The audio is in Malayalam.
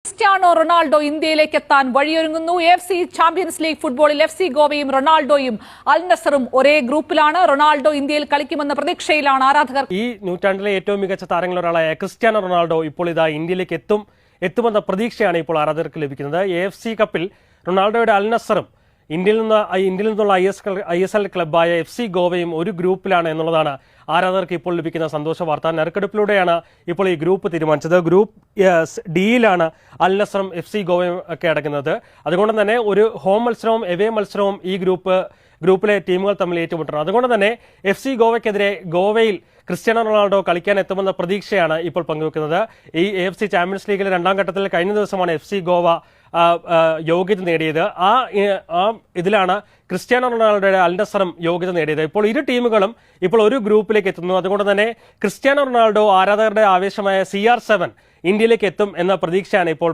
ക്രിസ്ത്യാനോ റൊണാൾഡോ ഇന്ത്യയിലേക്ക് എത്താൻ വഴിയൊരുങ്ങുന്നു. AFC ചാമ്പ്യൻസ് ലീഗ് ഫുട്ബോളിൽ FC ഗോവയും റൊണാൾഡോയും അൽ നസറും ഒരേ ഗ്രൂപ്പിലാണ്. റൊണാൾഡോ ഇന്ത്യയിൽ കളിക്കുമെന്ന പ്രതീക്ഷയിലാണ് ആരാധകർ. ഈ നൂറ്റാണ്ടിലെ ഏറ്റവും മികച്ച താരങ്ങളിൽ ഒരാളായ ക്രിസ്ത്യാനോ റൊണാൾഡോ ഇപ്പോൾ ഇതാ ഇന്ത്യയിലേക്ക് എത്തുമെന്ന പ്രതീക്ഷയാണ് ഇപ്പോൾ ആരാധകർക്ക് ലഭിക്കുന്നത്. AFC കപ്പിൽ റൊണാൾഡോയുടെ അൽ നസറും ഇന്ത്യയിൽ നിന്നുള്ള ISL ക്ലബ്ബായ FC ഗോവയും ഒരു ഗ്രൂപ്പിലാണ് എന്നുള്ളതാണ് ആരാധകർക്ക് ഇപ്പോൾ ലഭിക്കുന്ന സന്തോഷ വാർത്ത. നറുക്കെടുപ്പിലൂടെയാണ് ഇപ്പോൾ ഈ ഗ്രൂപ്പ് തീരുമാനിച്ചത്. ഗ്രൂപ്പ് ഡിയിലാണ് അൽ നസറും FC ഗോവയും ഒക്കെ അടങ്ങുന്നത്. അതുകൊണ്ട് തന്നെ ഒരു ഹോം മത്സരവും എവേ മത്സരവും ഈ ഗ്രൂപ്പിലെ ടീമുകൾ തമ്മിൽ ഏറ്റുമുട്ടണം. അതുകൊണ്ട് തന്നെ FC ഗോവയ്ക്കെതിരെ ഗോവയിൽ ക്രിസ്ത്യാനോ റൊണാൾഡോ കളിക്കാൻ എത്തുമെന്ന പ്രതീക്ഷയാണ് ഇപ്പോൾ പങ്കുവെക്കുന്നത്. ഈ AFC ചാമ്പ്യൻസ് ലീഗിലെ രണ്ടാം ഘട്ടത്തിൽ കഴിഞ്ഞ ദിവസമാണ് FC ഗോവ യോഗ്യത നേടിയത്. ഇതിലാണ് ക്രിസ്ത്യാനോ റൊണാൾഡോയുടെ അൽ നസറും യോഗ്യത നേടിയത്. ഇപ്പോൾ ഇരു ടീമുകളും ഇപ്പോൾ ഒരു ഗ്രൂപ്പിലേക്ക് എത്തുന്നു. അതുകൊണ്ട് തന്നെ ക്രിസ്ത്യാനോ റൊണാൾഡോ ആരാധകരുടെ ആവേശമായ CR7 ഇന്ത്യയിലേക്ക് എത്തും എന്ന പ്രതീക്ഷയാണ് ഇപ്പോൾ